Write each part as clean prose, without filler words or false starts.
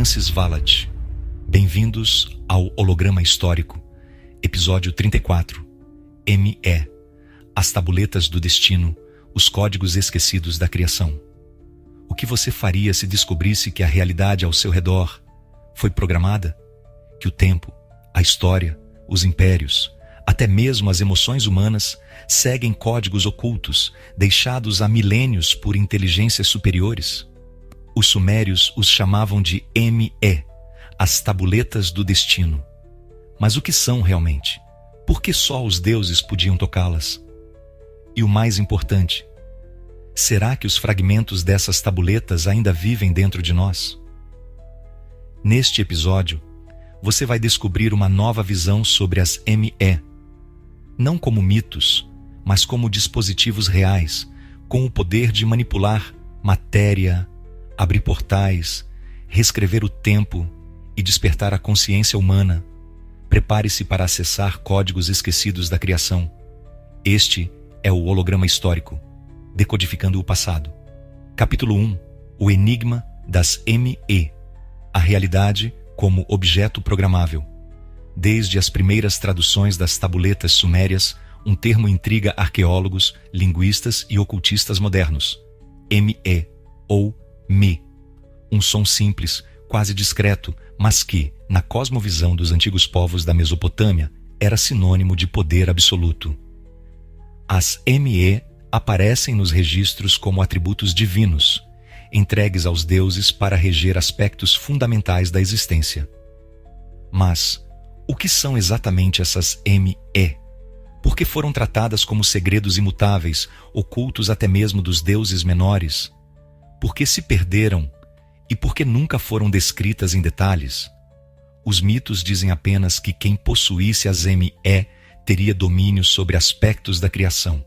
Francis Vallat. Bem-vindos ao Holograma Histórico, episódio 34, ME, As Tabuletas do Destino, os Códigos Esquecidos da Criação. O que você faria se descobrisse que a realidade ao seu redor foi programada? Que o tempo, a história, os impérios, até mesmo as emoções humanas seguem códigos ocultos, deixados há milênios por inteligências superiores? Os sumérios os chamavam de ME, as tabuletas do destino. Mas o que são realmente? Por que só os deuses podiam tocá-las? E o mais importante, será que os fragmentos dessas tabuletas ainda vivem dentro de nós? Neste episódio, você vai descobrir uma nova visão sobre as ME, não como mitos, mas como dispositivos reais, com o poder de manipular matéria, abrir portais, reescrever o tempo e despertar a consciência humana. Prepare-se para acessar códigos esquecidos da criação. Este é o Holograma Histórico, decodificando o passado. Capítulo 1. O enigma das ME. A realidade como objeto programável. Desde as primeiras traduções das tabuletas sumérias, um termo intriga arqueólogos, linguistas e ocultistas modernos. ME, ou Me. Um som simples, quase discreto, mas que, na cosmovisão dos antigos povos da Mesopotâmia, era sinônimo de poder absoluto. As ME aparecem nos registros como atributos divinos, entregues aos deuses para reger aspectos fundamentais da existência. Mas, o que são exatamente essas ME? Por que foram tratadas como segredos imutáveis, ocultos até mesmo dos deuses menores? Por que se perderam e por que nunca foram descritas em detalhes? Os mitos dizem apenas que quem possuísse as ME teria domínio sobre aspectos da criação.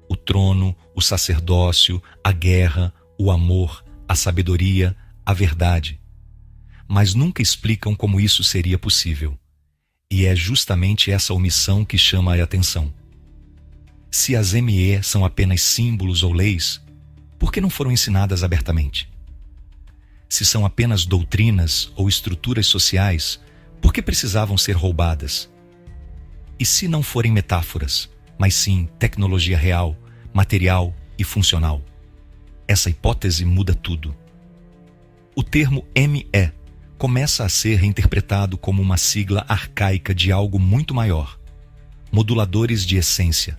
O trono, o sacerdócio, a guerra, o amor, a sabedoria, a verdade. Mas nunca explicam como isso seria possível. E é justamente essa omissão que chama a atenção. Se as ME são apenas símbolos ou leis, por que não foram ensinadas abertamente? Se são apenas doutrinas ou estruturas sociais, por que precisavam ser roubadas? E se não forem metáforas, mas sim tecnologia real, material e funcional? Essa hipótese muda tudo. O termo ME começa a ser reinterpretado como uma sigla arcaica de algo muito maior, moduladores de essência,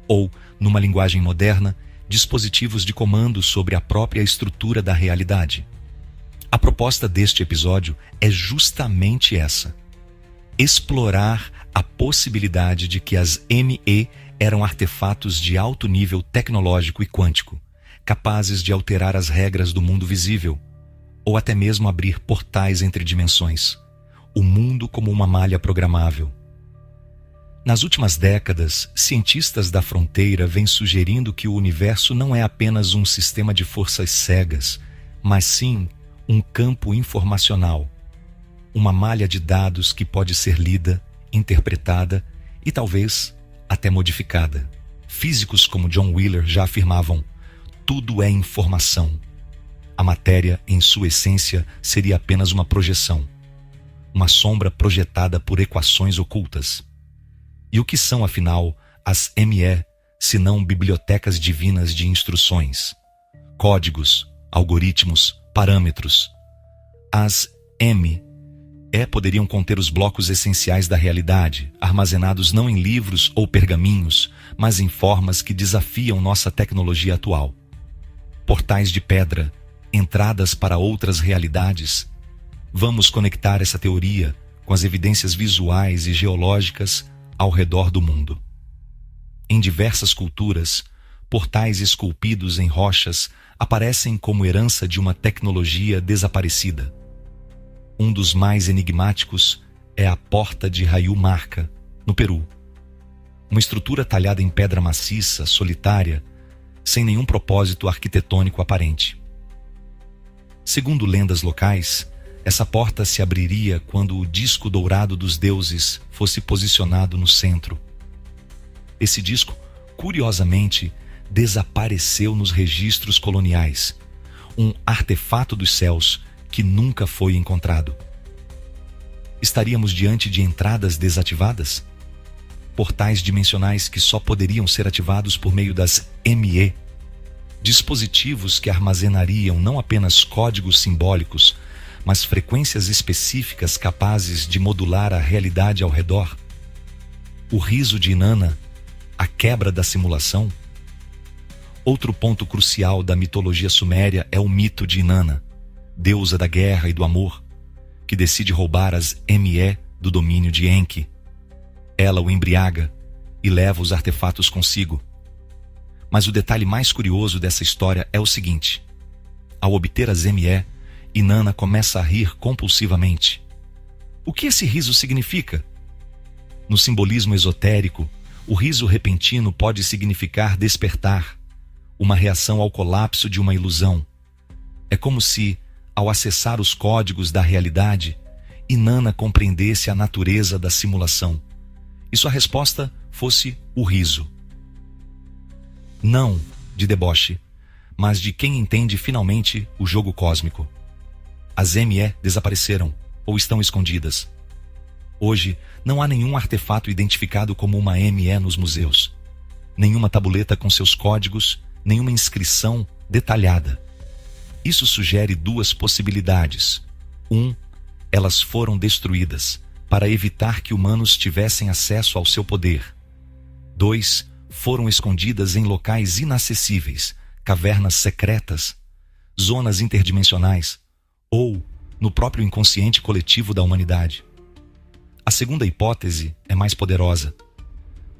ou, numa linguagem moderna, dispositivos de comando sobre a própria estrutura da realidade. A proposta deste episódio é justamente essa: explorar a possibilidade de que as ME eram artefatos de alto nível tecnológico e quântico, capazes de alterar as regras do mundo visível, ou até mesmo abrir portais entre dimensões, o mundo como uma malha programável. Nas últimas décadas, cientistas da fronteira vêm sugerindo que o universo não é apenas um sistema de forças cegas, mas sim um campo informacional, uma malha de dados que pode ser lida, interpretada e talvez até modificada. Físicos como John Wheeler já afirmavam: tudo é informação. A matéria, em sua essência, seria apenas uma projeção, uma sombra projetada por equações ocultas. E o que são, afinal, as ME, se não bibliotecas divinas de instruções, códigos, algoritmos, parâmetros? As ME poderiam conter os blocos essenciais da realidade, armazenados não em livros ou pergaminhos, mas em formas que desafiam nossa tecnologia atual. Portais de pedra, entradas para outras realidades. Vamos conectar essa teoria com as evidências visuais e geológicas ao redor do mundo. Em diversas culturas, portais esculpidos em rochas aparecem como herança de uma tecnologia desaparecida. Um dos mais enigmáticos é a Porta de Rayu Marca, no Peru. Uma estrutura talhada em pedra maciça, solitária, sem nenhum propósito arquitetônico aparente. Segundo lendas locais, essa porta se abriria quando o disco dourado dos deuses fosse posicionado no centro. Esse disco, curiosamente, desapareceu nos registros coloniais, um artefato dos céus que nunca foi encontrado. Estaríamos diante de entradas desativadas? Portais dimensionais que só poderiam ser ativados por meio das ME, dispositivos que armazenariam não apenas códigos simbólicos, mas frequências específicas capazes de modular a realidade ao redor? O riso de Inanna, a quebra da simulação? Outro ponto crucial da mitologia suméria é o mito de Inanna, deusa da guerra e do amor, que decide roubar as ME do domínio de Enki. Ela o embriaga e leva os artefatos consigo. Mas o detalhe mais curioso dessa história é o seguinte: ao obter as ME, Inanna começa a rir compulsivamente. O que esse riso significa? No simbolismo esotérico, o riso repentino pode significar despertar, uma reação ao colapso de uma ilusão. É como se, ao acessar os códigos da realidade, Inanna compreendesse a natureza da simulação, e sua resposta fosse o riso. Não de deboche, mas de quem entende finalmente o jogo cósmico. As ME desapareceram ou estão escondidas. Hoje, não há nenhum artefato identificado como uma ME nos museus. Nenhuma tabuleta com seus códigos, nenhuma inscrição detalhada. Isso sugere duas possibilidades. Elas foram destruídas para evitar que humanos tivessem acesso ao seu poder. 2, foram escondidas em locais inacessíveis, cavernas secretas, zonas interdimensionais ou no próprio inconsciente coletivo da humanidade. A segunda hipótese é mais poderosa,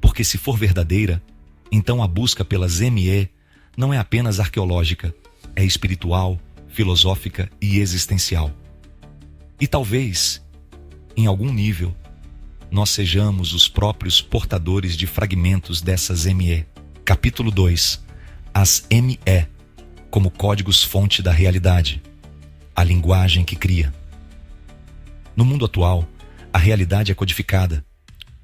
porque se for verdadeira, então a busca pelas ME não é apenas arqueológica, é espiritual, filosófica e existencial. E talvez, em algum nível, nós sejamos os próprios portadores de fragmentos dessas ME. Capítulo 2. As ME como códigos-fonte da realidade. A linguagem que cria. No mundo atual, a realidade é codificada.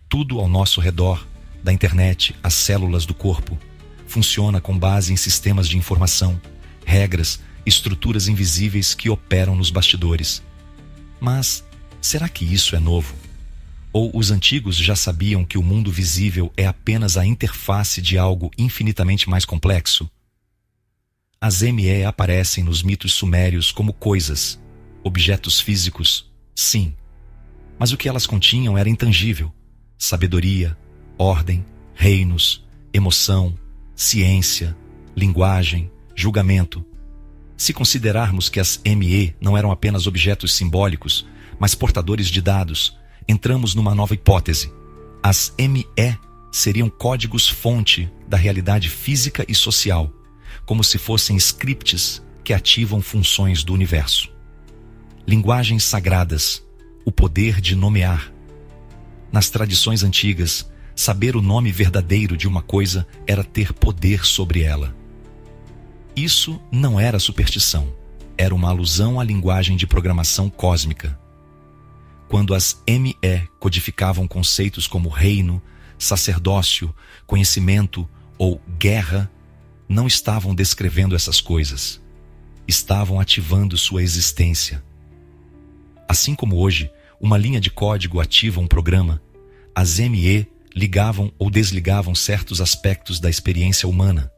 Tudo ao nosso redor, da internet às células do corpo, funciona com base em sistemas de informação, regras, estruturas invisíveis que operam nos bastidores. Mas será que isso é novo? Ou os antigos já sabiam que o mundo visível é apenas a interface de algo infinitamente mais complexo? As ME aparecem nos mitos sumérios como coisas, objetos físicos, sim. Mas o que elas continham era intangível: sabedoria, ordem, reinos, emoção, ciência, linguagem, julgamento. Se considerarmos que as ME não eram apenas objetos simbólicos, mas portadores de dados, entramos numa nova hipótese. As ME seriam códigos-fonte da realidade física e social, como se fossem scripts que ativam funções do universo. Linguagens sagradas, o poder de nomear. Nas tradições antigas, saber o nome verdadeiro de uma coisa era ter poder sobre ela. Isso não era superstição, era uma alusão à linguagem de programação cósmica. Quando as ME codificavam conceitos como reino, sacerdócio, conhecimento ou guerra, não estavam descrevendo essas coisas. Estavam ativando sua existência. Assim como hoje, uma linha de código ativa um programa, as ME ligavam ou desligavam certos aspectos da experiência humana.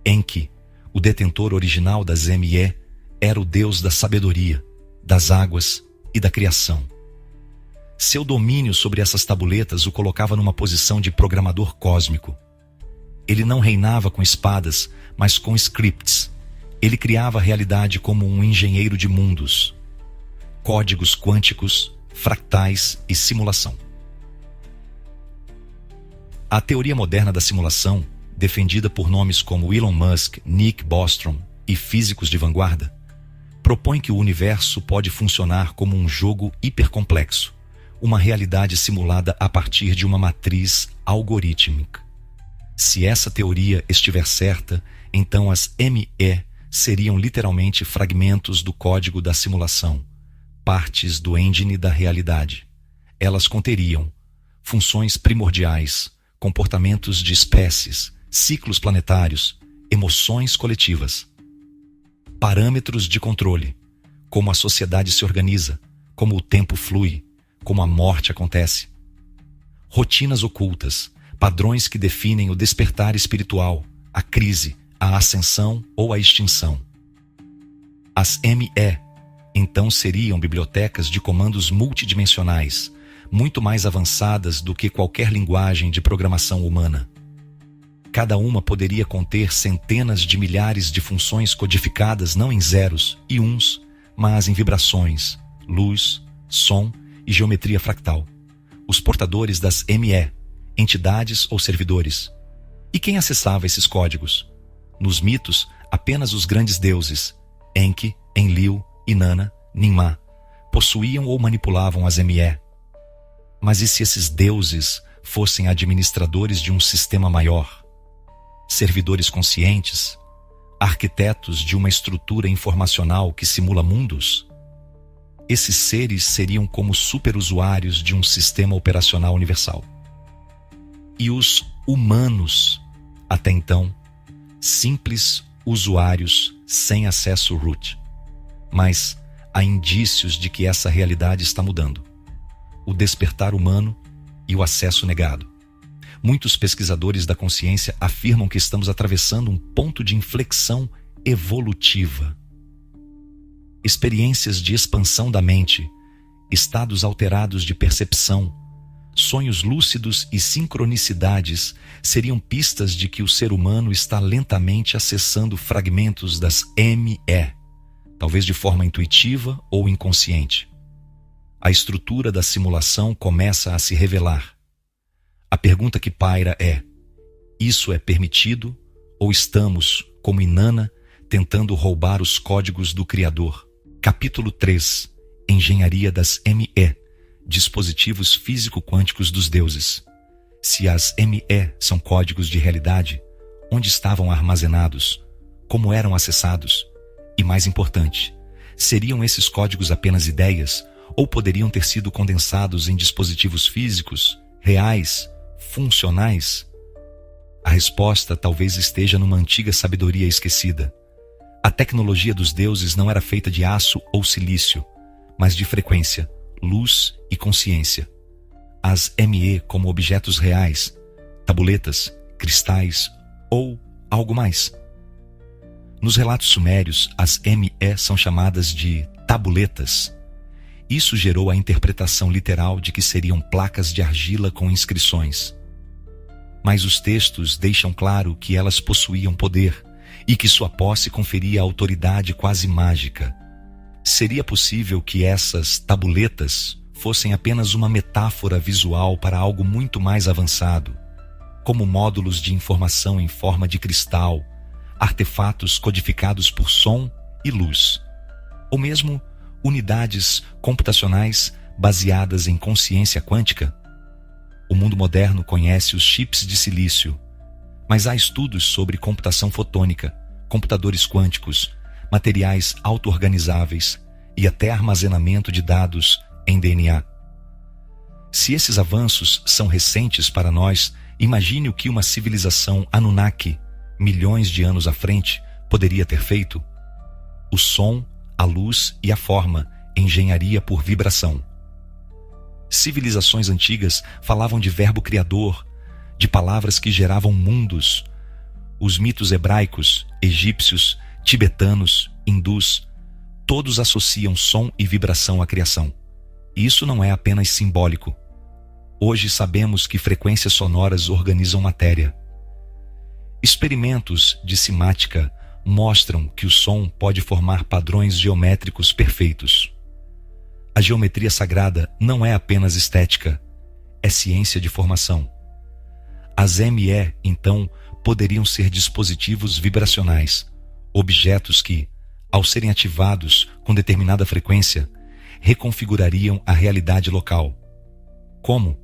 Enki, o detentor original das ME, era o deus da sabedoria, das águas e da criação. Seu domínio sobre essas tabuletas o colocava numa posição de programador cósmico. Ele não reinava com espadas, mas com scripts. Ele criava a realidade como um engenheiro de mundos. Códigos quânticos, fractais e simulação. A teoria moderna da simulação, defendida por nomes como Elon Musk, Nick Bostrom e físicos de vanguarda, propõe que o universo pode funcionar como um jogo hipercomplexo, uma realidade simulada a partir de uma matriz algorítmica. Se essa teoria estiver certa, então as ME seriam literalmente fragmentos do código da simulação, partes do engine da realidade. Elas conteriam funções primordiais, comportamentos de espécies, ciclos planetários, emoções coletivas, parâmetros de controle, como a sociedade se organiza, como o tempo flui, como a morte acontece. Rotinas ocultas, padrões que definem o despertar espiritual, a crise, a ascensão ou a extinção. As ME, então, seriam bibliotecas de comandos multidimensionais, muito mais avançadas do que qualquer linguagem de programação humana. Cada uma poderia conter centenas de milhares de funções codificadas não em zeros e uns, mas em vibrações, luz, som e geometria fractal. Os portadores das ME, entidades ou servidores. E quem acessava esses códigos? Nos mitos, apenas os grandes deuses, Enki, Enlil, Inanna, Ninmah, possuíam ou manipulavam as ME. Mas e se esses deuses fossem administradores de um sistema maior? Servidores conscientes? Arquitetos de uma estrutura informacional que simula mundos? Esses seres seriam como superusuários de um sistema operacional universal. E os humanos, até então, simples usuários sem acesso root. Mas há indícios de que essa realidade está mudando. O despertar humano e o acesso negado. Muitos pesquisadores da consciência afirmam que estamos atravessando um ponto de inflexão evolutiva. Experiências de expansão da mente, estados alterados de percepção, sonhos lúcidos e sincronicidades seriam pistas de que o ser humano está lentamente acessando fragmentos das ME, talvez de forma intuitiva ou inconsciente. A estrutura da simulação começa a se revelar. A pergunta que paira é: isso é permitido ou estamos, como Inanna, tentando roubar os códigos do Criador? Capítulo 3. Engenharia das ME, dispositivos físico-quânticos dos deuses. Se as ME são códigos de realidade, onde estavam armazenados? Como eram acessados? E mais importante, seriam esses códigos apenas ideias ou poderiam ter sido condensados em dispositivos físicos, reais, funcionais? A resposta talvez esteja numa antiga sabedoria esquecida. A tecnologia dos deuses não era feita de aço ou silício, mas de frequência, luz e consciência. As ME como objetos reais, tabuletas, cristais ou algo mais. Nos relatos sumérios, as ME são chamadas de tabuletas. Isso gerou a interpretação literal de que seriam placas de argila com inscrições. Mas os textos deixam claro que elas possuíam poder e que sua posse conferia autoridade quase mágica. Seria possível que essas tabuletas fossem apenas uma metáfora visual para algo muito mais avançado, como módulos de informação em forma de cristal, artefatos codificados por som e luz, ou mesmo unidades computacionais baseadas em consciência quântica? O mundo moderno conhece os chips de silício, mas há estudos sobre computação fotônica, computadores quânticos, materiais auto-organizáveis e até armazenamento de dados em DNA. Se esses avanços são recentes para nós, imagine o que uma civilização Anunnaki, milhões de anos à frente, poderia ter feito. O som, a luz e a forma, engenharia por vibração. Civilizações antigas falavam de verbo criador, de palavras que geravam mundos. Os mitos hebraicos, egípcios, tibetanos, hindus, todos associam som e vibração à criação. E isso não é apenas simbólico. Hoje sabemos que frequências sonoras organizam matéria. Experimentos de simática mostram que o som pode formar padrões geométricos perfeitos. A geometria sagrada não é apenas estética, é ciência de formação. As ME, então, poderiam ser dispositivos vibracionais, objetos que, ao serem ativados com determinada frequência, reconfigurariam a realidade local. Como?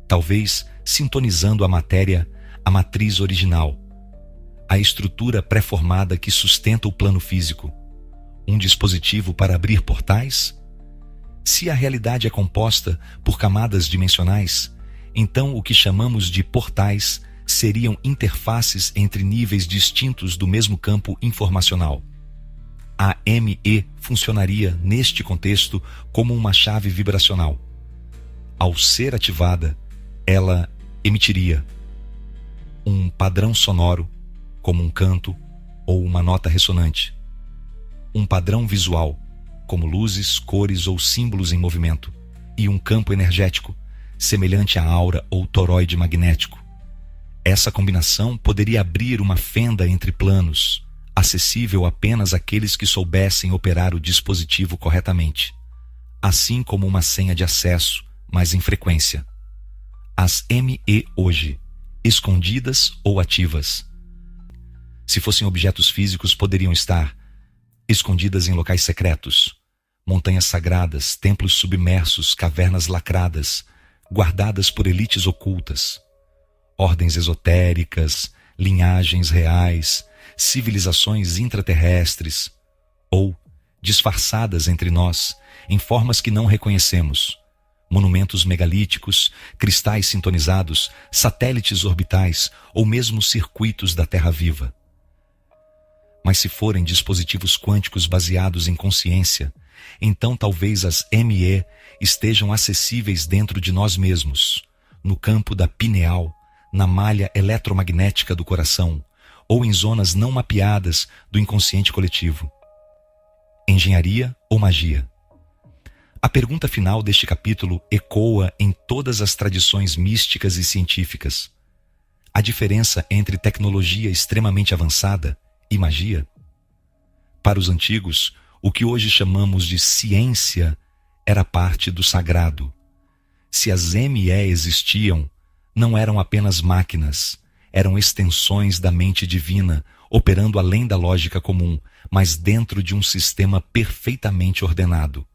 Talvez sintonizando a matéria à matriz original, a estrutura pré-formada que sustenta o plano físico, um dispositivo para abrir portais? Se a realidade é composta por camadas dimensionais, então o que chamamos de portais seriam interfaces entre níveis distintos do mesmo campo informacional. a ME funcionaria neste contexto como uma chave vibracional. Ao ser ativada, ela emitiria um padrão sonoro, como um canto ou uma nota ressonante, um padrão visual, como luzes, cores ou símbolos em movimento, e um campo energético, semelhante à aura ou toroide magnético. Essa combinação poderia abrir uma fenda entre planos, acessível apenas àqueles que soubessem operar o dispositivo corretamente, assim como uma senha de acesso, mas em frequência. As ME hoje, escondidas ou ativas. Se fossem objetos físicos, poderiam estar escondidas em locais secretos, montanhas sagradas, templos submersos, cavernas lacradas, guardadas por elites ocultas, ordens esotéricas, linhagens reais, civilizações intraterrestres, ou disfarçadas entre nós em formas que não reconhecemos, monumentos megalíticos, cristais sintonizados, satélites orbitais ou mesmo circuitos da Terra viva. Mas se forem dispositivos quânticos baseados em consciência, então talvez as ME estejam acessíveis dentro de nós mesmos, no campo da pineal, na malha eletromagnética do coração, ou em zonas não mapeadas do inconsciente coletivo. Engenharia ou magia? A pergunta final deste capítulo ecoa em todas as tradições místicas e científicas. A diferença entre tecnologia extremamente avançada e magia? Para os antigos, o que hoje chamamos de ciência era parte do sagrado. Se as ME existiam, não eram apenas máquinas, eram extensões da mente divina, operando além da lógica comum, mas dentro de um sistema perfeitamente ordenado.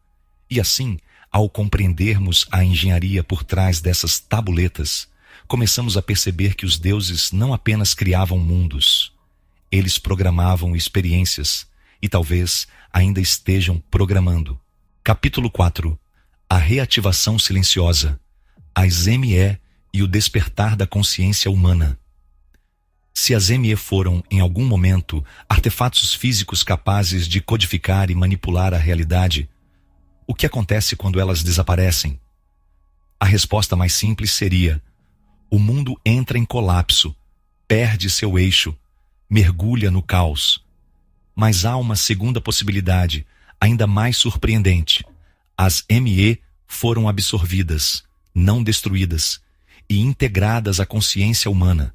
E assim, ao compreendermos a engenharia por trás dessas tabuletas, começamos a perceber que os deuses não apenas criavam mundos, eles programavam experiências e talvez ainda estejam programando. Capítulo 4. A reativação silenciosa, as ME e o despertar da consciência humana. Se as ME foram, em algum momento, artefatos físicos capazes de codificar e manipular a realidade, o que acontece quando elas desaparecem? A resposta mais simples seria: o mundo entra em colapso, perde seu eixo, mergulha no caos. Mas há uma segunda possibilidade, ainda mais surpreendente. As ME foram absorvidas, não destruídas, e integradas à consciência humana.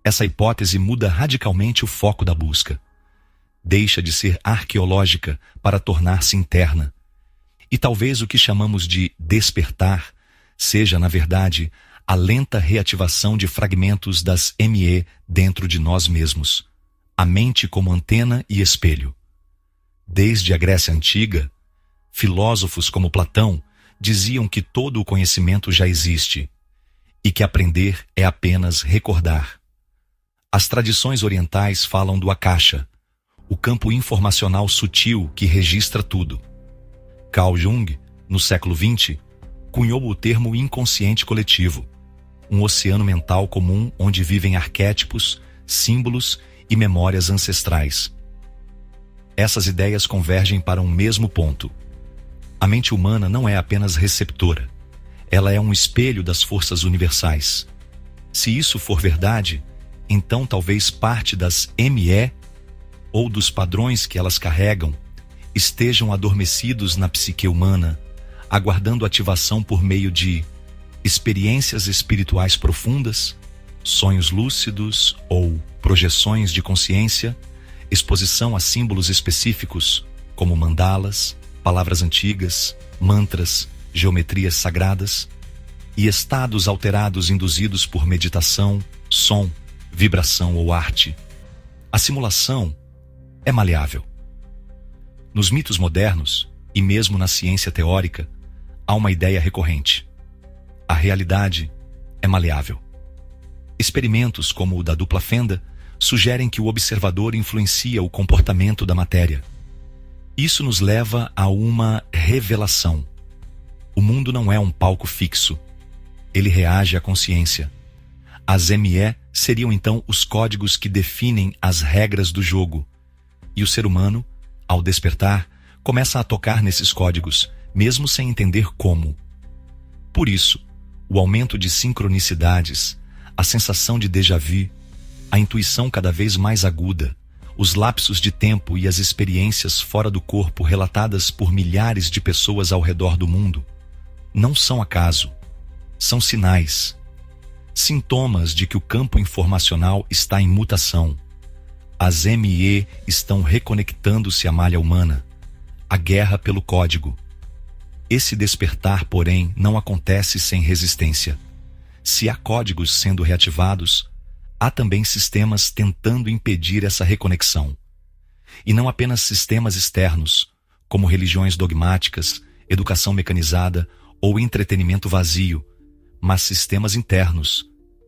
Essa hipótese muda radicalmente o foco da busca. Deixa de ser arqueológica para tornar-se interna. E talvez o que chamamos de despertar seja, na verdade, a lenta reativação de fragmentos das ME dentro de nós mesmos, a mente como antena e espelho. Desde a Grécia Antiga, filósofos como Platão diziam que todo o conhecimento já existe e que aprender é apenas recordar. As tradições orientais falam do Akasha, o campo informacional sutil que registra tudo. Carl Jung, no século XX, cunhou o termo inconsciente coletivo, um oceano mental comum onde vivem arquétipos, símbolos e memórias ancestrais. Essas ideias convergem para um mesmo ponto. A mente humana não é apenas receptora, ela é um espelho das forças universais. Se isso for verdade, então talvez parte das ME ou dos padrões que elas carregam estejam adormecidos na psique humana, aguardando ativação por meio de experiências espirituais profundas, sonhos lúcidos ou projeções de consciência, exposição a símbolos específicos, como mandalas, palavras antigas, mantras, geometrias sagradas, e estados alterados induzidos por meditação, som, vibração ou arte. A simulação é maleável. Nos mitos modernos, e mesmo na ciência teórica, há uma ideia recorrente. A realidade é maleável. Experimentos como o da dupla fenda sugerem que o observador influencia o comportamento da matéria. Isso nos leva a uma revelação. O mundo não é um palco fixo. Ele reage à consciência. As ME seriam então os códigos que definem as regras do jogo. E o ser humano, Ao despertar, começa a tocar nesses códigos, mesmo sem entender como. Por isso, o aumento de sincronicidades, a sensação de déjà vu, a intuição cada vez mais aguda, os lapsos de tempo e as experiências fora do corpo relatadas por milhares de pessoas ao redor do mundo, não são acaso, são sinais, sintomas de que o campo informacional está em mutação. As ME estão reconectando-se à malha humana, a guerra pelo código. Esse despertar, porém, não acontece sem resistência. Se há códigos sendo reativados, há também sistemas tentando impedir essa reconexão. E não apenas sistemas externos, como religiões dogmáticas, educação mecanizada ou entretenimento vazio, mas sistemas internos,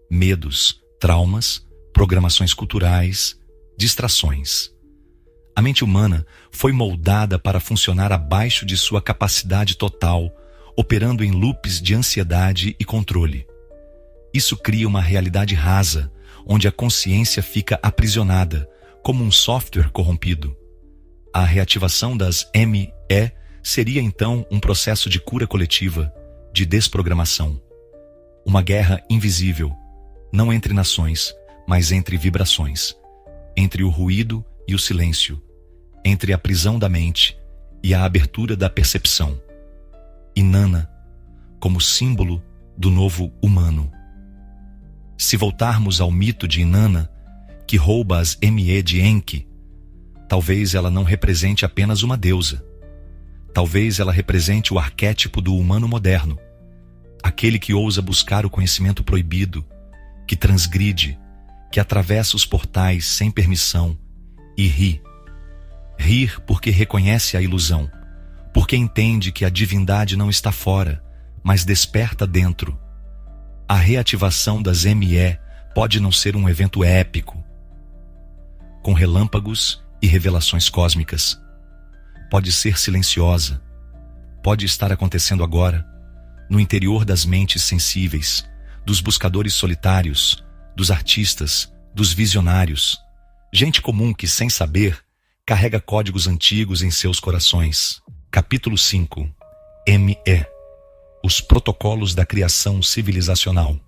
medos, traumas, programações culturais, distrações. A mente humana foi moldada para funcionar abaixo de sua capacidade total, operando em loops de ansiedade e controle. Isso cria uma realidade rasa, onde a consciência fica aprisionada, como um software corrompido. A reativação das ME seria então um processo de cura coletiva, de desprogramação. Uma guerra invisível, não entre nações, mas entre vibrações, entre o ruído e o silêncio, entre a prisão da mente e a abertura da percepção. Inanna, como símbolo do novo humano. Se voltarmos ao mito de Inanna, que rouba as ME de Enki, talvez ela não represente apenas uma deusa. Talvez ela represente o arquétipo do humano moderno, aquele que ousa buscar o conhecimento proibido, que transgride, que atravessa os portais sem permissão e ri. Rir porque reconhece a ilusão, porque entende que a divindade não está fora, mas desperta dentro. A reativação das ME pode não ser um evento épico, com relâmpagos e revelações cósmicas. Pode ser silenciosa, pode estar acontecendo agora, no interior das mentes sensíveis, dos buscadores solitários, dos artistas, dos visionários, gente comum que, sem saber, carrega códigos antigos em seus corações. Capítulo 5. ME. Os protocolos da criação civilizacional.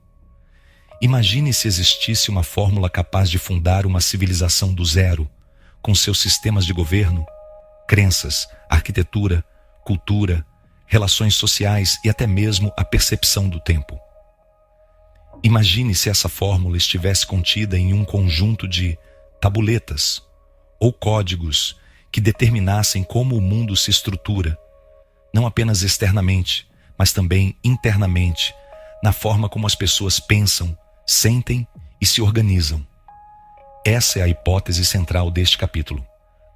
Imagine se existisse uma fórmula capaz de fundar uma civilização do zero, com seus sistemas de governo, crenças, arquitetura, cultura, relações sociais e até mesmo a percepção do tempo. Imagine se essa fórmula estivesse contida em um conjunto de tabuletas ou códigos que determinassem como o mundo se estrutura, não apenas externamente, mas também internamente, na forma como as pessoas pensam, sentem e se organizam. Essa é a hipótese central deste capítulo.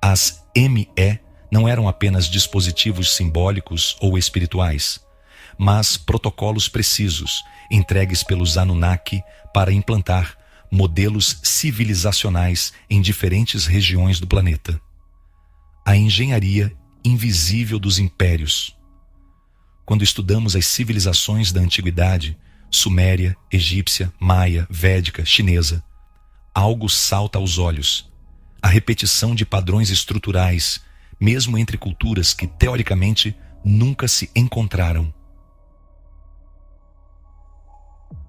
As ME não eram apenas dispositivos simbólicos ou espirituais, mas protocolos precisos, entregues pelos Anunnaki para implantar modelos civilizacionais em diferentes regiões do planeta. A engenharia invisível dos impérios. Quando estudamos as civilizações da antiguidade, suméria, egípcia, maia, védica, chinesa, algo salta aos olhos. A repetição de padrões estruturais, mesmo entre culturas que, teoricamente, nunca se encontraram.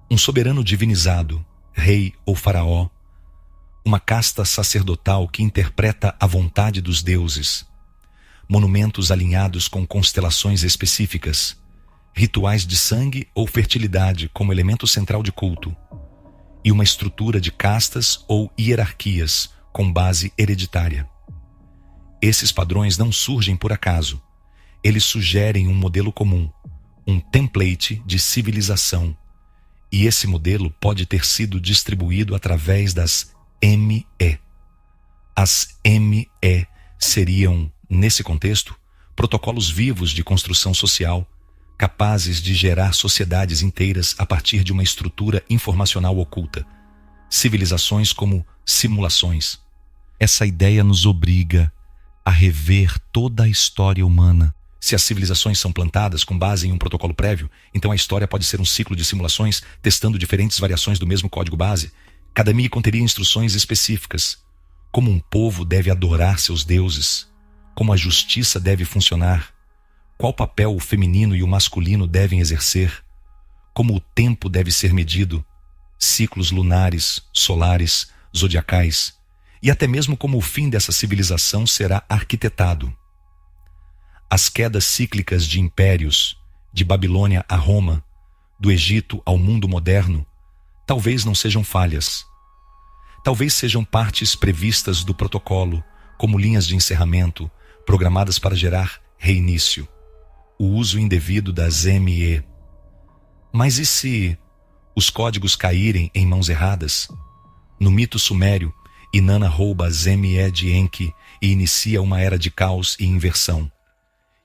Um soberano divinizado, rei ou faraó, uma casta sacerdotal que interpreta a vontade dos deuses, monumentos alinhados com constelações específicas, rituais de sangue ou fertilidade como elemento central de culto, e uma estrutura de castas ou hierarquias com base hereditária. Esses padrões não surgem por acaso. Eles sugerem um modelo comum, um template de civilização, e esse modelo pode ter sido distribuído através das ME. As ME seriam, nesse contexto, protocolos vivos de construção social, capazes de gerar sociedades inteiras a partir de uma estrutura informacional oculta. Civilizações como simulações. Essa ideia nos obriga a rever toda a história humana. Se as civilizações são plantadas com base em um protocolo prévio, então a história pode ser um ciclo de simulações testando diferentes variações do mesmo código base. Cada ME conteria instruções específicas. Como um povo deve adorar seus deuses, como a justiça deve funcionar, qual papel o feminino e o masculino devem exercer, como o tempo deve ser medido, ciclos lunares, solares, zodiacais, e até mesmo como o fim dessa civilização será arquitetado. As quedas cíclicas de impérios, de Babilônia a Roma, do Egito ao mundo moderno, talvez não sejam falhas. Talvez sejam partes previstas do protocolo, como linhas de encerramento, programadas para gerar reinício, o uso indevido das ME. Mas e se os códigos caírem em mãos erradas? No mito sumério, Inanna rouba as ME de Enki e inicia uma era de caos e inversão.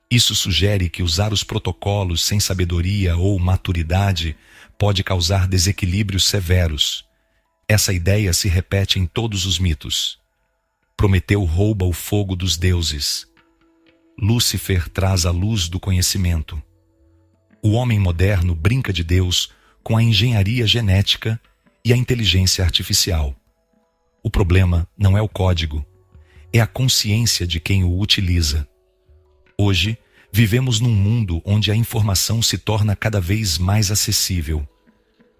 Isso sugere que usar os protocolos sem sabedoria ou maturidade pode causar desequilíbrios severos. Essa ideia se repete em todos os mitos. Prometeu rouba o fogo dos deuses. Lúcifer traz a luz do conhecimento. O homem moderno brinca de Deus com a engenharia genética e a inteligência artificial. O problema não é o código, é a consciência de quem o utiliza. Hoje, vivemos num mundo onde a informação se torna cada vez mais acessível,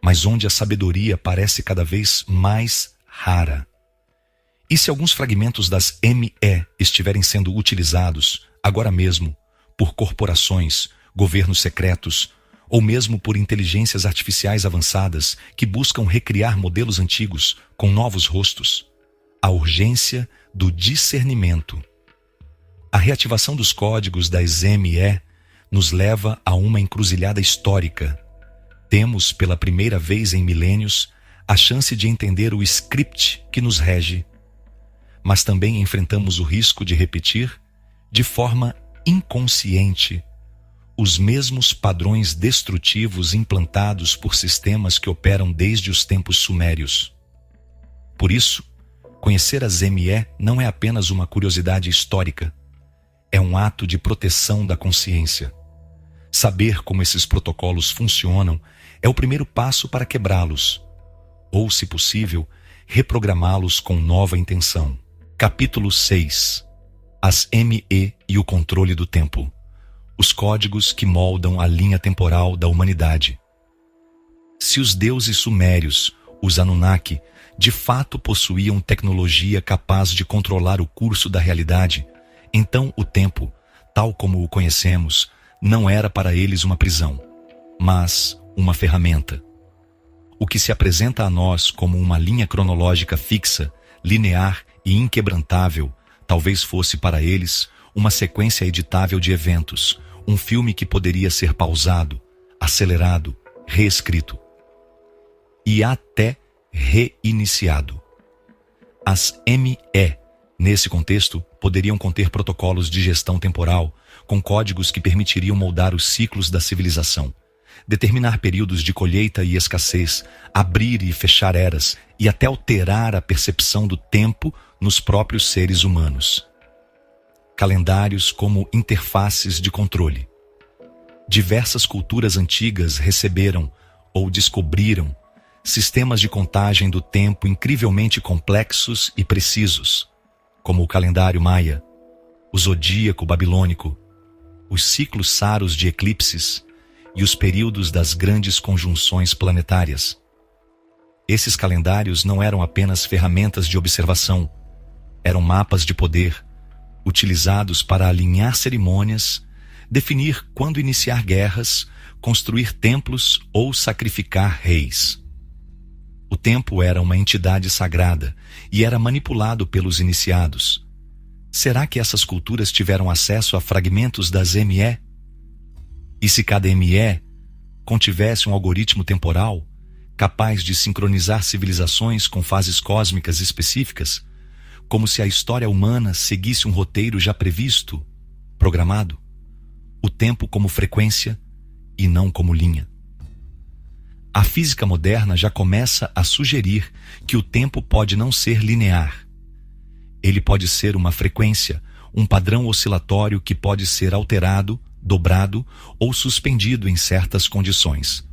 mas onde a sabedoria parece cada vez mais rara. E se alguns fragmentos das ME estiverem sendo utilizados, agora mesmo, por corporações, governos secretos, ou mesmo por inteligências artificiais avançadas que buscam recriar modelos antigos com novos rostos? A urgência do discernimento. A reativação dos códigos das ME nos leva a uma encruzilhada histórica. Temos, pela primeira vez em milênios, a chance de entender o script que nos rege, mas também enfrentamos o risco de repetir, de forma inconsciente, os mesmos padrões destrutivos implantados por sistemas que operam desde os tempos sumérios. Por isso, conhecer as ME não é apenas uma curiosidade histórica, é um ato de proteção da consciência. Saber como esses protocolos funcionam é o primeiro passo para quebrá-los, ou, se possível, reprogramá-los com nova intenção. Capítulo 6. As ME e o controle do tempo. Os códigos que moldam a linha temporal da humanidade. Se os deuses sumérios, os Anunnaki, de fato possuíam tecnologia capaz de controlar o curso da realidade, então o tempo, tal como o conhecemos, não era para eles uma prisão, mas uma ferramenta. O que se apresenta a nós como uma linha cronológica fixa, linear e inquebrantável, talvez fosse para eles uma sequência editável de eventos, um filme que poderia ser pausado, acelerado, reescrito e até reiniciado. As ME, nesse contexto, poderiam conter protocolos de gestão temporal, com códigos que permitiriam moldar os ciclos da civilização, determinar períodos de colheita e escassez, abrir e fechar eras e até alterar a percepção do tempo nos próprios seres humanos. Calendários como interfaces de controle. Diversas culturas antigas receberam ou descobriram sistemas de contagem do tempo incrivelmente complexos e precisos, como o calendário maia, o zodíaco babilônico, os ciclos saros de eclipses e os períodos das grandes conjunções planetárias. Esses calendários não eram apenas ferramentas de observação, eram mapas de poder, utilizados para alinhar cerimônias, definir quando iniciar guerras, construir templos ou sacrificar reis. O tempo era uma entidade sagrada e era manipulado pelos iniciados. Será que essas culturas tiveram acesso a fragmentos das ME? E se cada ME contivesse um algoritmo temporal, capaz de sincronizar civilizações com fases cósmicas específicas, como se a história humana seguisse um roteiro já previsto, programado? O tempo como frequência e não como linha. A física moderna já começa a sugerir que o tempo pode não ser linear. Ele pode ser uma frequência, um padrão oscilatório que pode ser alterado, dobrado ou suspendido em certas condições.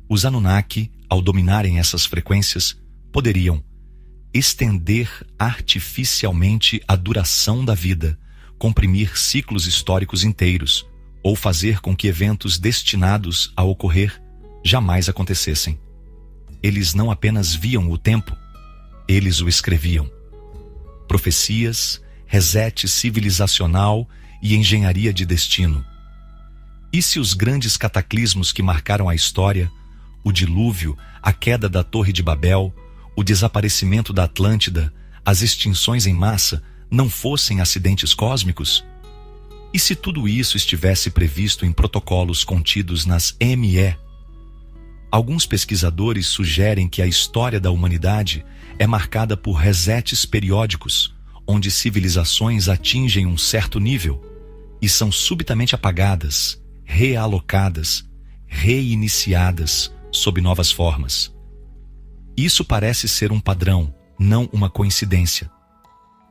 Os Anunnaki, ao dominarem essas frequências, poderiam estender artificialmente a duração da vida, comprimir ciclos históricos inteiros ou fazer com que eventos destinados a ocorrer jamais acontecessem. Eles não apenas viam o tempo, eles o escreviam. Profecias, reset civilizacional e engenharia de destino. E se os grandes cataclismos que marcaram a história, o dilúvio, a queda da Torre de Babel, o desaparecimento da Atlântida, as extinções em massa, não fossem acidentes cósmicos? E se tudo isso estivesse previsto em protocolos contidos nas ME? Alguns pesquisadores sugerem que a história da humanidade é marcada por resets periódicos, onde civilizações atingem um certo nível e são subitamente apagadas, realocadas, reiniciadas sob novas formas. Isso parece ser um padrão, não uma coincidência.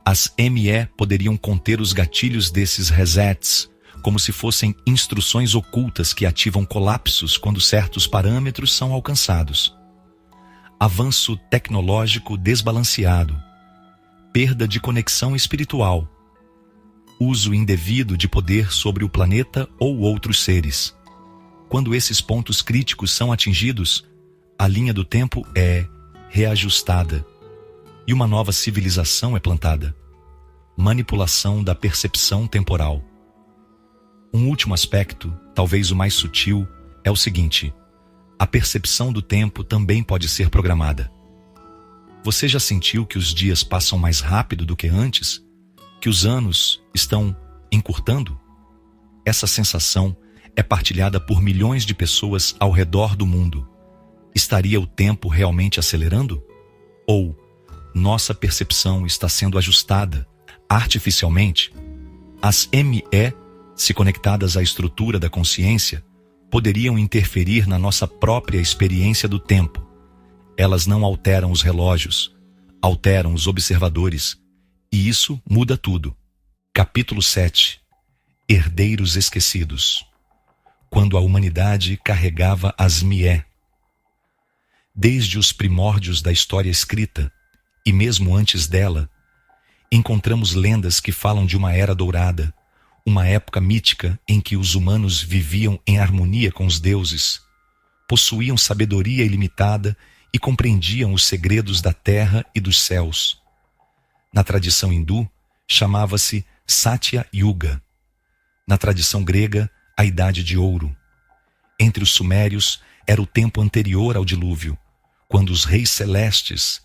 As ME poderiam conter os gatilhos desses resets, como se fossem instruções ocultas que ativam colapsos quando certos parâmetros são alcançados. Avanço tecnológico desbalanceado, perda de conexão espiritual, uso indevido de poder sobre o planeta ou outros seres. Quando esses pontos críticos são atingidos, a linha do tempo é reajustada e uma nova civilização é plantada. Manipulação da percepção temporal. Um último aspecto, talvez o mais sutil, é o seguinte: a percepção do tempo também pode ser programada. Você já sentiu que os dias passam mais rápido do que antes? Que os anos estão encurtando? Essa sensação é partilhada por milhões de pessoas ao redor do mundo. Estaria o tempo realmente acelerando? Ou nossa percepção está sendo ajustada artificialmente? As ME, se conectadas à estrutura da consciência, poderiam interferir na nossa própria experiência do tempo. Elas não alteram os relógios, alteram os observadores, e isso muda tudo. Capítulo 7. Herdeiros esquecidos. Quando a humanidade carregava as ME. Desde os primórdios da história escrita, e mesmo antes dela, encontramos lendas que falam de uma era dourada, uma época mítica em que os humanos viviam em harmonia com os deuses, possuíam sabedoria ilimitada e compreendiam os segredos da terra e dos céus. Na tradição hindu, chamava-se Satya Yuga. Na tradição grega, a Idade de Ouro. Entre os sumérios, era o tempo anterior ao dilúvio, quando os reis celestes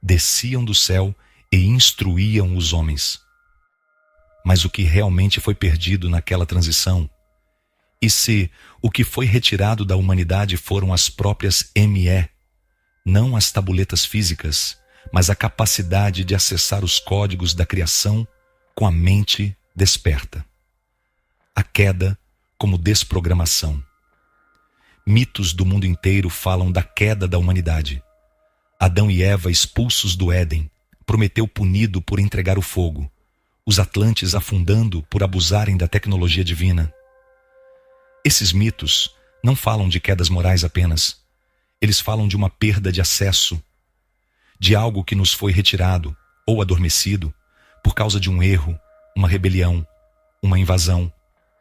desciam do céu e instruíam os homens. Mas o que realmente foi perdido naquela transição? E se o que foi retirado da humanidade foram as próprias ME, não as tabuletas físicas, mas a capacidade de acessar os códigos da criação com a mente desperta? A queda como desprogramação. Mitos do mundo inteiro falam da queda da humanidade. Adão e Eva, expulsos do Éden, Prometeu punido por entregar o fogo, os Atlantes afundando por abusarem da tecnologia divina. Esses mitos não falam de quedas morais apenas. Eles falam de uma perda de acesso, de algo que nos foi retirado ou adormecido por causa de um erro, uma rebelião, uma invasão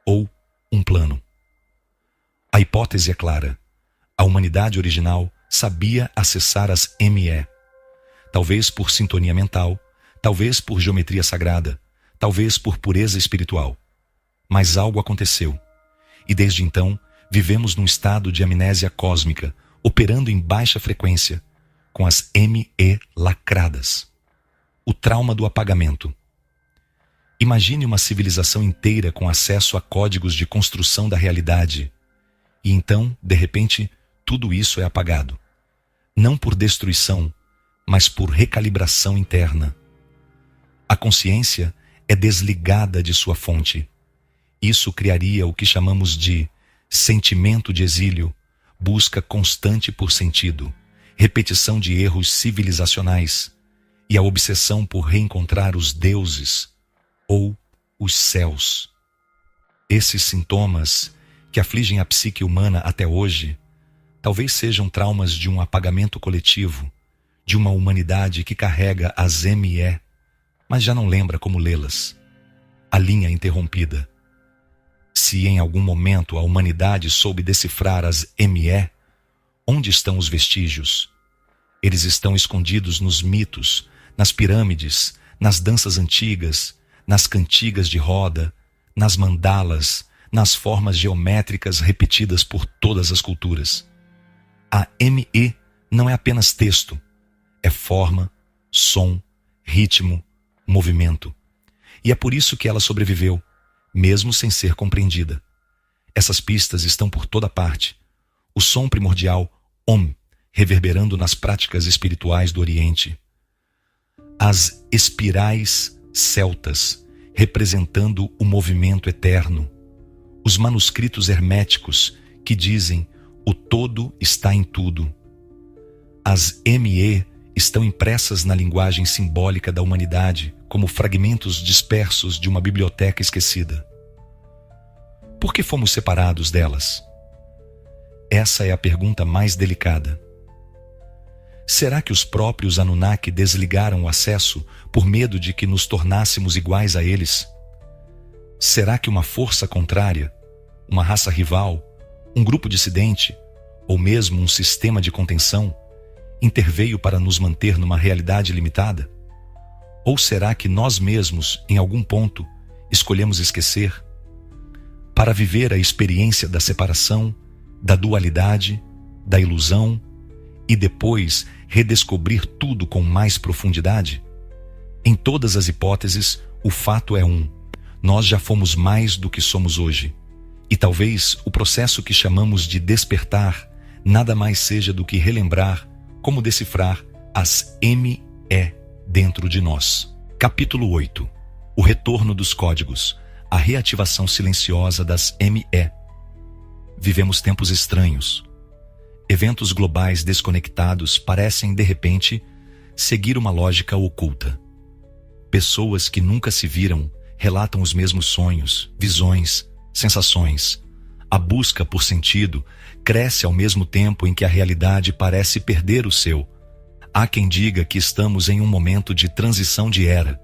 ou um plano. A hipótese é clara. A humanidade original sabia acessar as ME. Talvez por sintonia mental, talvez por geometria sagrada, talvez por pureza espiritual. Mas algo aconteceu. E desde então, vivemos num estado de amnésia cósmica, operando em baixa frequência, com as ME lacradas. O trauma do apagamento. Imagine uma civilização inteira com acesso a códigos de construção da realidade. E então, de repente, tudo isso é apagado. Não por destruição, mas por recalibração interna. A consciência é desligada de sua fonte. Isso criaria o que chamamos de sentimento de exílio, busca constante por sentido, repetição de erros civilizacionais e a obsessão por reencontrar os deuses ou os céus. Esses sintomas que afligem a psique humana até hoje talvez sejam traumas de um apagamento coletivo, de uma humanidade que carrega as ME, mas já não lembra como lê-las. a linha interrompida. Se em algum momento a humanidade soube decifrar as ME, onde estão os vestígios? Eles estão escondidos nos mitos, nas pirâmides, nas danças antigas, nas cantigas de roda, nas mandalas, nas formas geométricas repetidas por todas as culturas. A ME não é apenas texto, é forma, som, ritmo, movimento. E é por isso que ela sobreviveu, mesmo sem ser compreendida. Essas pistas estão por toda parte. O som primordial, Om, reverberando nas práticas espirituais do Oriente. As espirais celtas, representando o movimento eterno. Os manuscritos herméticos, que dizem o todo está em tudo. As ME estão impressas na linguagem simbólica da humanidade, como fragmentos dispersos de uma biblioteca esquecida. Por que fomos separados delas? Essa é a pergunta mais delicada. Será que os próprios Anunnaki desligaram o acesso por medo de que nos tornássemos iguais a eles? Será que uma força contrária, uma raça rival, um grupo dissidente, ou mesmo um sistema de contenção, interveio para nos manter numa realidade limitada? Ou será que nós mesmos, em algum ponto, escolhemos esquecer? Para viver a experiência da separação, da dualidade, da ilusão, e depois redescobrir tudo com mais profundidade? Em todas as hipóteses, o fato é um: nós já fomos mais do que somos hoje. E talvez o processo que chamamos de despertar nada mais seja do que relembrar como decifrar as ME dentro de nós. Capítulo 8. O retorno dos códigos, a reativação silenciosa das ME. Vivemos tempos estranhos. Eventos globais desconectados parecem, de repente, seguir uma lógica oculta. Pessoas que nunca se viram relatam os mesmos sonhos, visões, sensações. A busca por sentido cresce ao mesmo tempo em que a realidade parece perder o seu. Há quem diga que estamos em um momento de transição de era.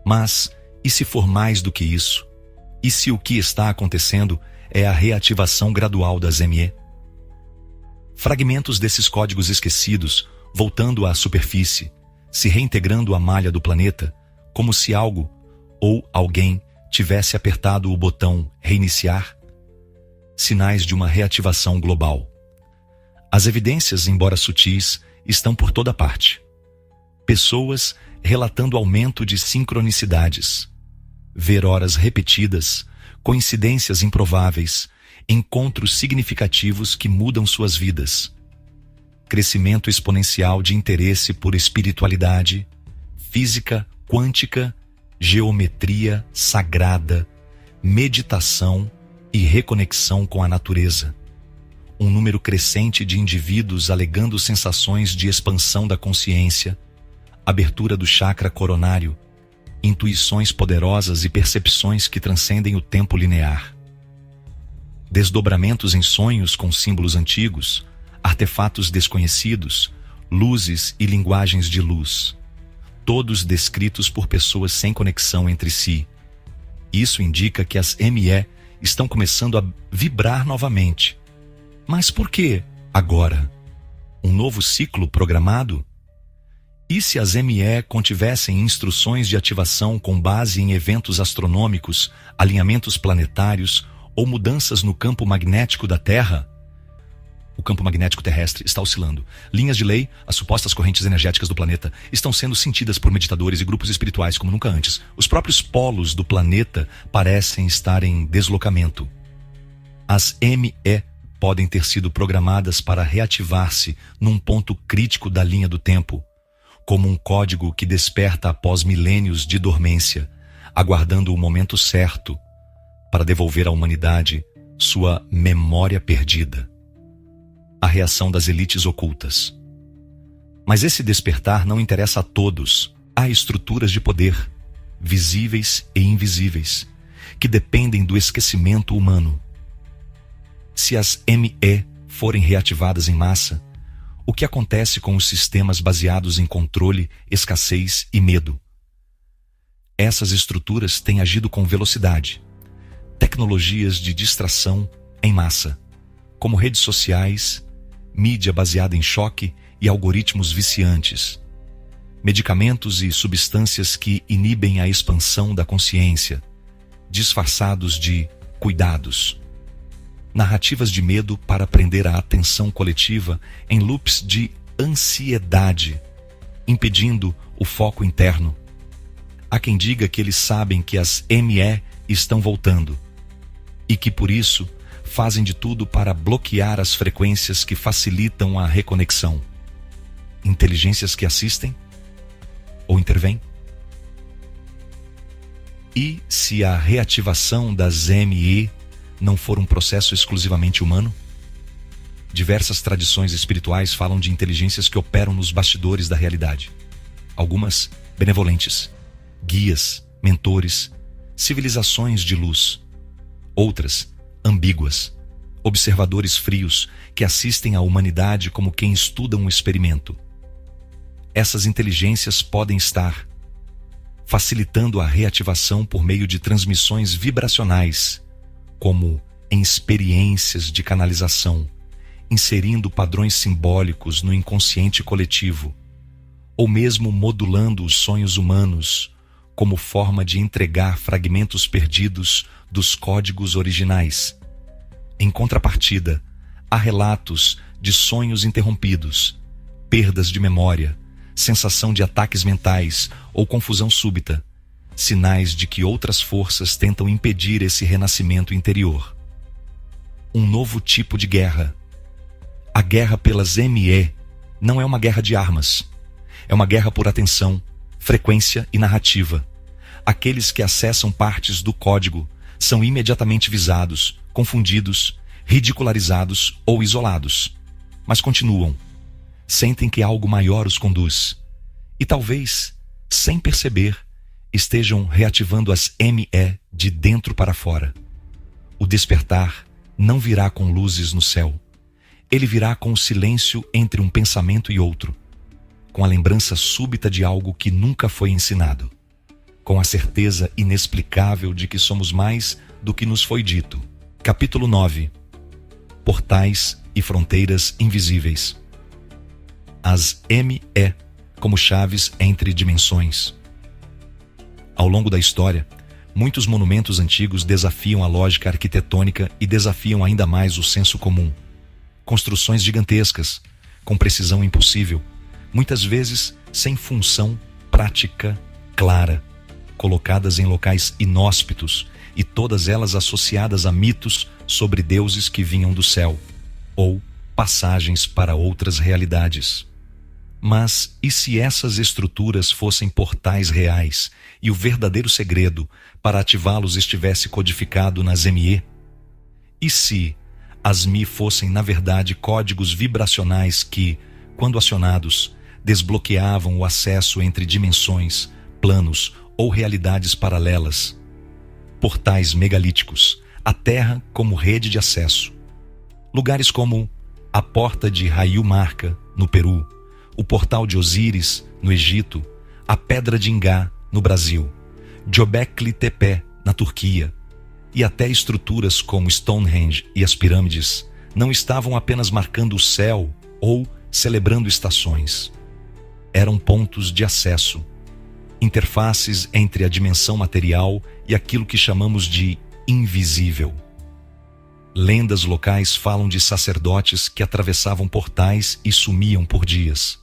Mas, e se for mais do que isso? E se o que está acontecendo é a reativação gradual das ME? Fragmentos desses códigos esquecidos, voltando à superfície, se reintegrando à malha do planeta, como se algo ou alguém tivesse apertado o botão reiniciar? Sinais de uma reativação global. As evidências, embora sutis, estão por toda parte. Pessoas relatando aumento de sincronicidades. Ver horas repetidas, coincidências improváveis, encontros significativos que mudam suas vidas. Crescimento exponencial de interesse por espiritualidade, física quântica, geometria sagrada, meditação e reconexão com a natureza. Um número crescente de indivíduos alegando sensações de expansão da consciência, abertura do chakra coronário, intuições poderosas e percepções que transcendem o tempo linear. Desdobramentos em sonhos com símbolos antigos, artefatos desconhecidos, luzes e linguagens de luz, todos descritos por pessoas sem conexão entre si. Isso indica que as ME estão começando a vibrar novamente. Mas por que agora? Um novo ciclo programado? E se as ME contivessem instruções de ativação com base em eventos astronômicos, alinhamentos planetários ou mudanças no campo magnético da Terra? O campo magnético terrestre está oscilando. Linhas de lei, as supostas correntes energéticas do planeta, estão sendo sentidas por meditadores e grupos espirituais como nunca antes. Os próprios polos do planeta parecem estar em deslocamento. As ME podem ter sido programadas para reativar-se num ponto crítico da linha do tempo, como um código que desperta após milênios de dormência, aguardando o momento certo para devolver à humanidade sua memória perdida. A reação das elites ocultas. Mas esse despertar não interessa a todos. Há estruturas de poder, visíveis e invisíveis, que dependem do esquecimento humano. Se as ME forem reativadas em massa, o que acontece com os sistemas baseados em controle, escassez e medo? Essas estruturas têm agido com velocidade. Tecnologias de distração em massa, como redes sociais, mídia baseada em choque e algoritmos viciantes, medicamentos e substâncias que inibem a expansão da consciência, disfarçados de cuidados, narrativas de medo para prender a atenção coletiva em loops de ansiedade, impedindo o foco interno. Há quem diga que eles sabem que as ME estão voltando e que por isso fazem de tudo para bloquear as frequências que facilitam a reconexão. Inteligências que assistem ou intervêm? E se a reativação das ME não for um processo exclusivamente humano? Diversas tradições espirituais falam de inteligências que operam nos bastidores da realidade. Algumas benevolentes, guias, mentores, civilizações de luz. Outras ambíguas, observadores frios que assistem à humanidade como quem estuda um experimento. Essas inteligências podem estar facilitando a reativação por meio de transmissões vibracionais, como em experiências de canalização, inserindo padrões simbólicos no inconsciente coletivo, ou mesmo modulando os sonhos humanos como forma de entregar fragmentos perdidos dos códigos originais. Em contrapartida, há relatos de sonhos interrompidos, perdas de memória, sensação de ataques mentais ou confusão súbita, sinais de que outras forças tentam impedir esse renascimento interior. Um novo tipo de guerra. A guerra pelas ME não é uma guerra de armas. É uma guerra por atenção, frequência e narrativa. Aqueles que acessam partes do código são imediatamente visados, confundidos, ridicularizados ou isolados. Mas continuam. Sentem que algo maior os conduz. E talvez, sem perceber, estejam reativando as ME de dentro para fora. O despertar não virá com luzes no céu. Ele virá com o silêncio entre um pensamento e outro, com a lembrança súbita de algo que nunca foi ensinado, com a certeza inexplicável de que somos mais do que nos foi dito. Capítulo 9. Portais e fronteiras invisíveis. As ME como chaves entre dimensões. Ao longo da história, muitos monumentos antigos desafiam a lógica arquitetônica e desafiam ainda mais o senso comum. Construções gigantescas, com precisão impossível, muitas vezes sem função prática clara, colocadas em locais inóspitos e todas elas associadas a mitos sobre deuses que vinham do céu, ou passagens para outras realidades. Mas e se essas estruturas fossem portais reais e o verdadeiro segredo para ativá-los estivesse codificado nas ME? E se as MI fossem na verdade códigos vibracionais que, quando acionados, desbloqueavam o acesso entre dimensões, planos ou realidades paralelas? Portais megalíticos, a Terra como rede de acesso. Lugares como a Porta de Raio Marca, no Peru, o Portal de Osíris, no Egito, a Pedra de Ingá, no Brasil, Göbekli Tepe, na Turquia, e até estruturas como Stonehenge e as pirâmides não estavam apenas marcando o céu ou celebrando estações. Eram pontos de acesso, interfaces entre a dimensão material e aquilo que chamamos de invisível. Lendas locais falam de sacerdotes que atravessavam portais e sumiam por dias,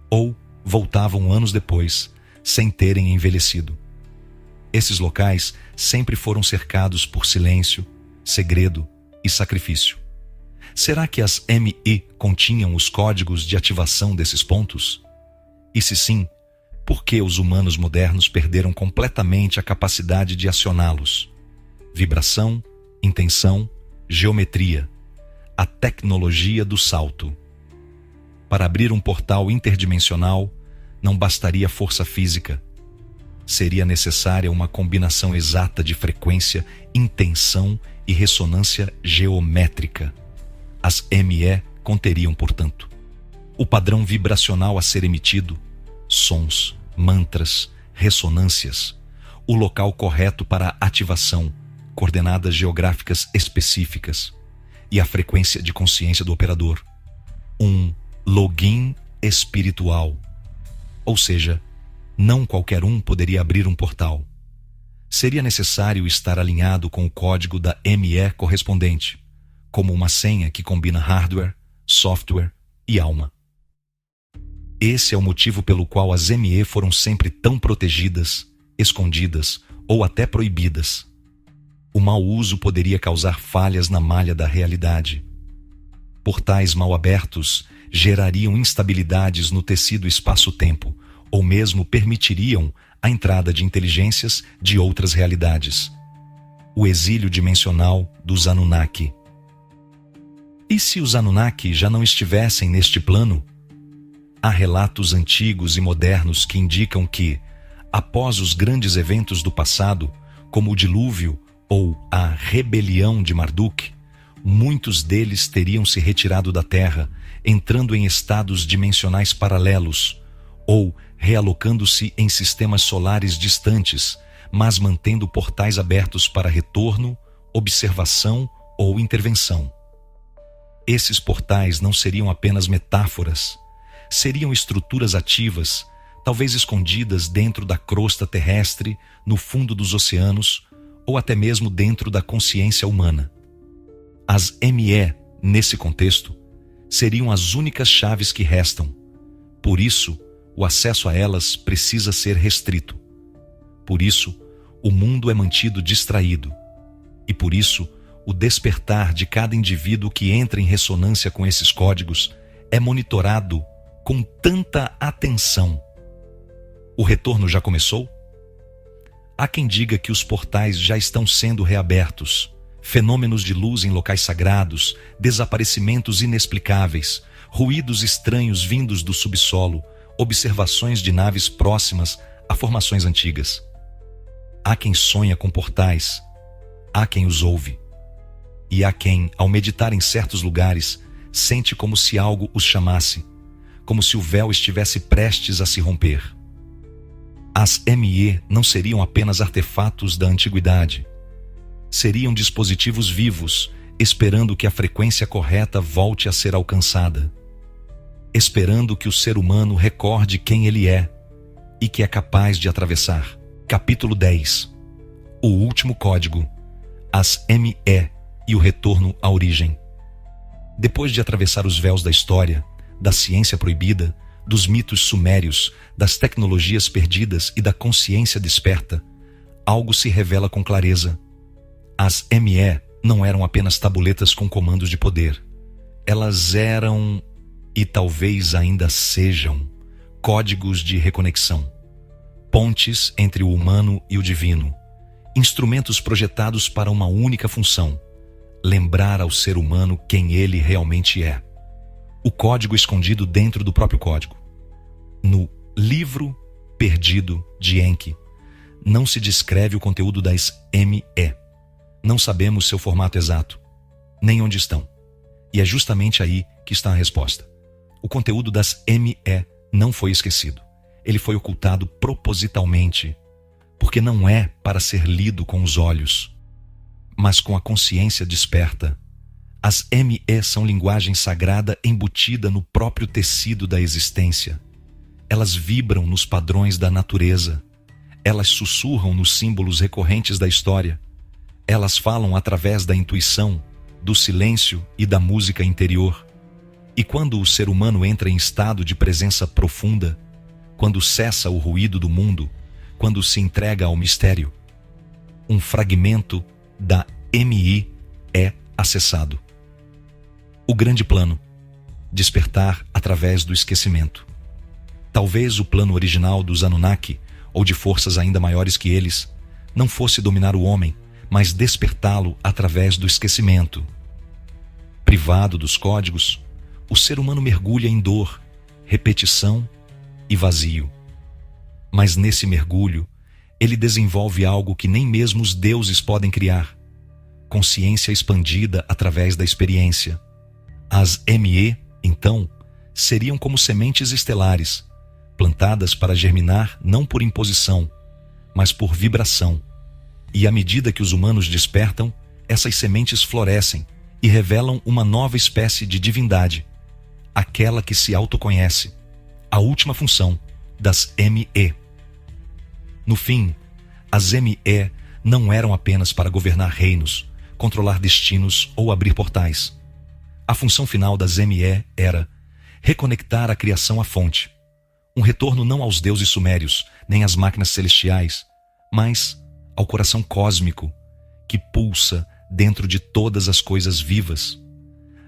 ou voltavam anos depois, sem terem envelhecido. Esses locais sempre foram cercados por silêncio, segredo e sacrifício. Será que as MI continham os códigos de ativação desses pontos? E se sim, por que os humanos modernos perderam completamente a capacidade de acioná-los? Vibração, intenção, geometria, a tecnologia do salto. Para abrir um portal interdimensional, não bastaria força física. Seria necessária uma combinação exata de frequência, intenção e ressonância geométrica. As ME conteriam, portanto, o padrão vibracional a ser emitido, sons, mantras, ressonâncias, o local correto para a ativação, coordenadas geográficas específicas e a frequência de consciência do operador. Um login espiritual. Ou seja, não qualquer um poderia abrir um portal. Seria necessário estar alinhado com o código da ME correspondente, como uma senha que combina hardware, software e alma. Esse é o motivo pelo qual as ME foram sempre tão protegidas, escondidas ou até proibidas. O mau uso poderia causar falhas na malha da realidade. Portais mal abertos gerariam instabilidades no tecido espaço-tempo, ou mesmo permitiriam a entrada de inteligências de outras realidades. O exílio dimensional dos Anunnaki. E se os Anunnaki já não estivessem neste plano? Há relatos antigos e modernos que indicam que, após os grandes eventos do passado, como o dilúvio ou a rebelião de Marduk, muitos deles teriam se retirado da Terra, entrando em estados dimensionais paralelos, ou realocando-se em sistemas solares distantes, mas mantendo portais abertos para retorno, observação ou intervenção. Esses portais não seriam apenas metáforas, seriam estruturas ativas, talvez escondidas dentro da crosta terrestre, no fundo dos oceanos, ou até mesmo dentro da consciência humana. As ME, nesse contexto, seriam as únicas chaves que restam. Por isso, o acesso a elas precisa ser restrito. Por isso, o mundo é mantido distraído. E por isso, o despertar de cada indivíduo que entra em ressonância com esses códigos é monitorado com tanta atenção. O retorno já começou? Há quem diga que os portais já estão sendo reabertos. Fenômenos de luz em locais sagrados, desaparecimentos inexplicáveis, ruídos estranhos vindos do subsolo, observações de naves próximas a formações antigas. Há quem sonha com portais, há quem os ouve. E há quem, ao meditar em certos lugares, sente como se algo os chamasse, como se o véu estivesse prestes a se romper. As ME não seriam apenas artefatos da antiguidade. Seriam dispositivos vivos, esperando que a frequência correta volte a ser alcançada. Esperando que o ser humano recorde quem ele é e que é capaz de atravessar. Capítulo 10. O último código. As ME e o retorno à origem. Depois de atravessar os véus da história, da ciência proibida, dos mitos sumérios, das tecnologias perdidas e da consciência desperta, algo se revela com clareza. As ME não eram apenas tabuletas com comandos de poder. Elas eram, e talvez ainda sejam, códigos de reconexão, pontes entre o humano e o divino, instrumentos projetados para uma única função: lembrar ao ser humano quem ele realmente é. O código escondido dentro do próprio código. No Livro Perdido de Enki, não se descreve o conteúdo das ME. Não sabemos seu formato exato, nem onde estão. E é justamente aí que está a resposta. O conteúdo das ME não foi esquecido. Ele foi ocultado propositalmente, porque não é para ser lido com os olhos, mas com a consciência desperta. As ME são linguagem sagrada embutida no próprio tecido da existência. Elas vibram nos padrões da natureza. Elas sussurram nos símbolos recorrentes da história. Elas falam através da intuição, do silêncio e da música interior. E quando o ser humano entra em estado de presença profunda, quando cessa o ruído do mundo, quando se entrega ao mistério, um fragmento da MI é acessado. O grande plano: despertar através do esquecimento. Talvez o plano original dos Anunnaki, ou de forças ainda maiores que eles, não fosse dominar o homem, mas despertá-lo através do esquecimento. Privado dos códigos, o ser humano mergulha em dor, repetição e vazio. Mas nesse mergulho, ele desenvolve algo que nem mesmo os deuses podem criar: consciência expandida através da experiência. As ME, então, seriam como sementes estelares, plantadas para germinar não por imposição, mas por vibração. E à medida que os humanos despertam, essas sementes florescem e revelam uma nova espécie de divindade, aquela que se autoconhece, a última função das ME. No fim, as ME não eram apenas para governar reinos, controlar destinos ou abrir portais. A função final das ME era reconectar a criação à fonte, um retorno não aos deuses sumérios, nem às máquinas celestiais, mas ao coração cósmico que pulsa dentro de todas as coisas vivas.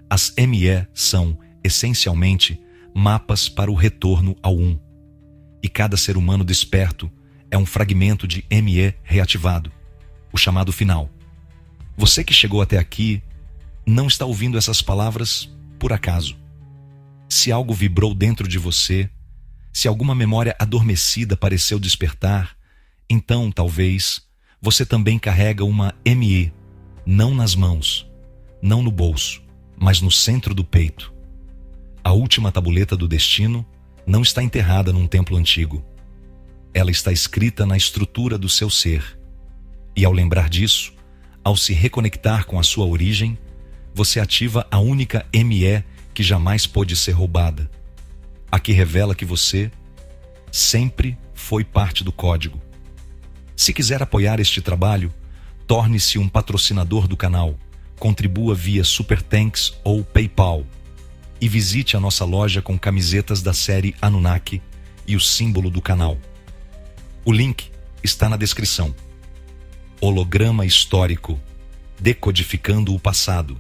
As ME são, essencialmente, mapas para o retorno ao Um. E cada ser humano desperto é um fragmento de ME reativado, o chamado final. Você que chegou até aqui não está ouvindo essas palavras por acaso. Se algo vibrou dentro de você, se alguma memória adormecida pareceu despertar, então, talvez, você também carrega uma ME, não nas mãos, não no bolso, mas no centro do peito. A última tabuleta do destino não está enterrada num templo antigo. Ela está escrita na estrutura do seu ser. E ao lembrar disso, ao se reconectar com a sua origem, você ativa a única ME que jamais pôde ser roubada. A que revela que você sempre foi parte do código. Se quiser apoiar este trabalho, torne-se um patrocinador do canal, contribua via Super Thanks ou PayPal e visite a nossa loja com camisetas da série Anunnaki e o símbolo do canal. O link está na descrição. Holograma histórico, decodificando o passado.